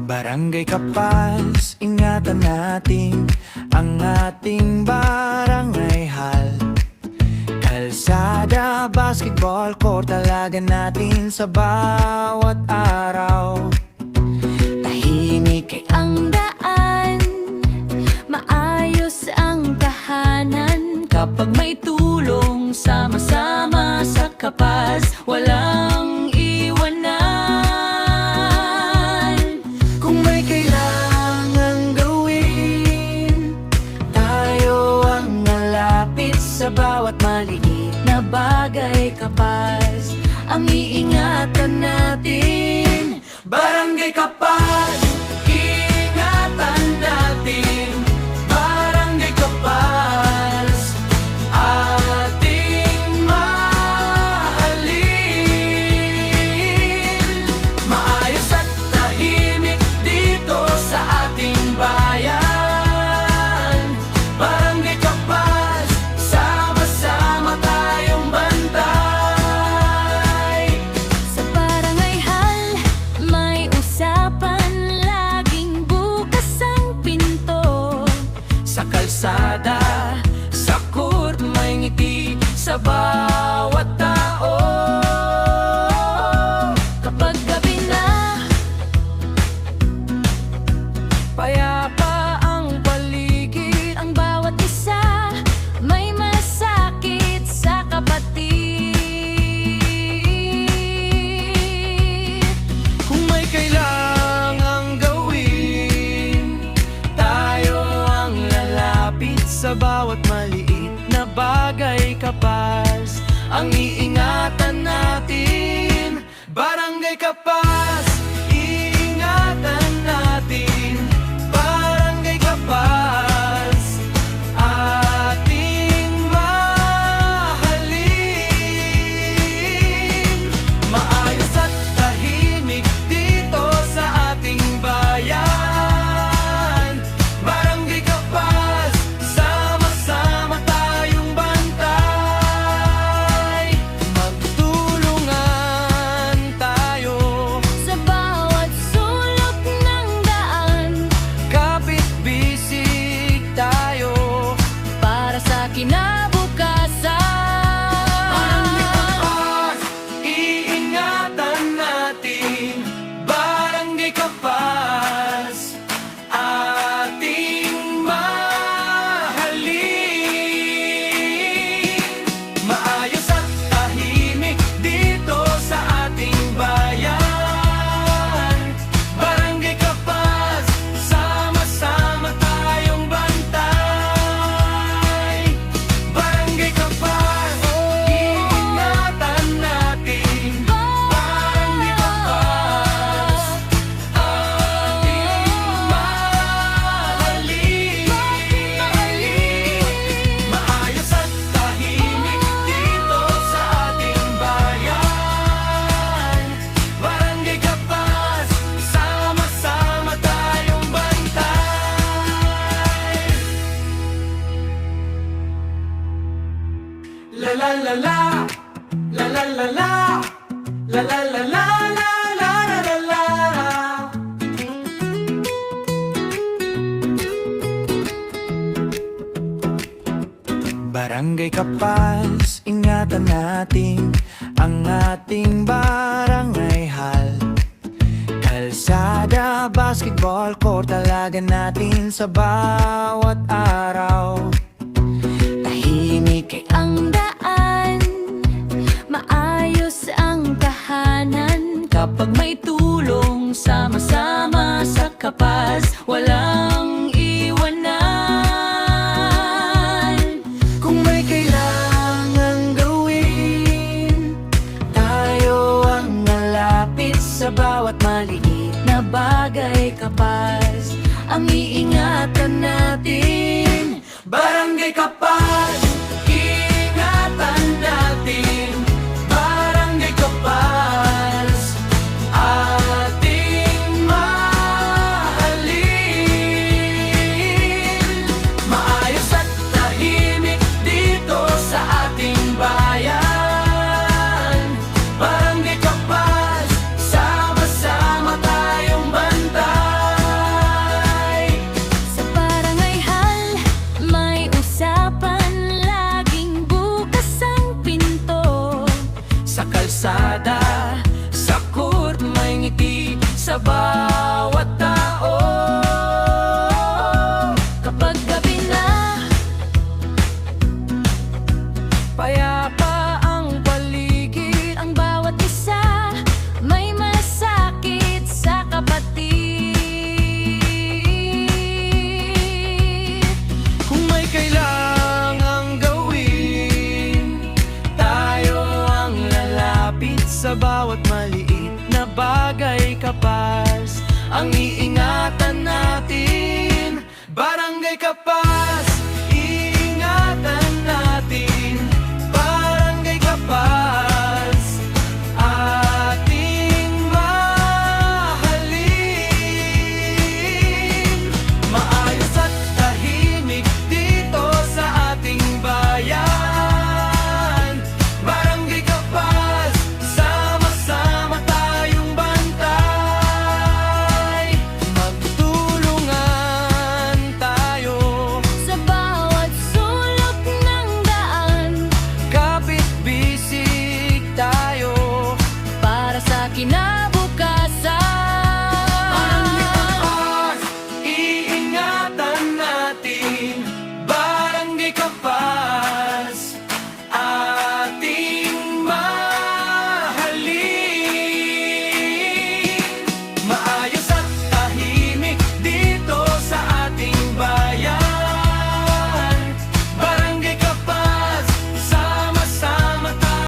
Barangay Kapaz, ingatan natin ang ating barangay hall. Kalsada, basketball court, talagan natin sa bawat araw. Tahimik ay ang daan, maayos ang tahanan. Kapag may tulong, sama-sama sa Kapaz, walang iwanan. Kung may kailangang gawin, tayo ang nalapit sa bawat maliit Na bagay, Kapaz, ang iingatan natin. Barangay Kapaz, ingatan natin. Barangay Kapaz, ating mahalin. Maayos at tahimik dito sa ating bayan. Barangay Kapaz, sama-sama tayong bantay. Sa barangay hall, may usapan, laging bukas ang pinto. Sa kalsada, sa court, may ngiti sa bawat tao. Kapag gabi na, Payapa ang paligid, ang bawat isa may masakit sa kapatid. kung may kailangang gawin, tayo ang lalapit sa bawat maliit na bagay. Kapaz, ang iingatan natin. Barangay Kapaz, iingatan natin. Barangay Kapaz, ating mahalin. Maayos at tahimik dito sa ating bayan. Barangay Kapaz, sama-sama tayong bantay. Magtulungan tayo, Sa bawat sulok ng daan, kapit-bisig tayo. para sa kinabukasan. Barangay Kapaz, iingatan natin. Barangay Kapaz, ating mahalin. Maayos at tahimik dito sa ating bayan. Barangay Kapaz, sama-sama tayong bantay. Barangay Kapaz, iingatan natin. Barangay Kapaz, ating mahalin. Maayos at tahimik dito sa ating bayan. Barangay Kapaz, sama-sama tayong bantay. La la la la, la la la la, la la la la, la la la la la. Barangay Kapaz, ingatan natin ang ating barangay hall. Kalsada, basketball court, talagan natin sa bawat araw. Tahimik ay ang daan, maayos ang tahanan. Kapag may tulong, sama-sama sa Kapaz, walang iwanan. Kung may kailangang gawin, tayo ang nalapit sa bawat maliit Na bagay, Kapaz, ang iingatan natin. Barangay Kapaz, ingatan natin. Barangay Kapaz, ating mahalin. ang iingatan natin. Barangay Kapal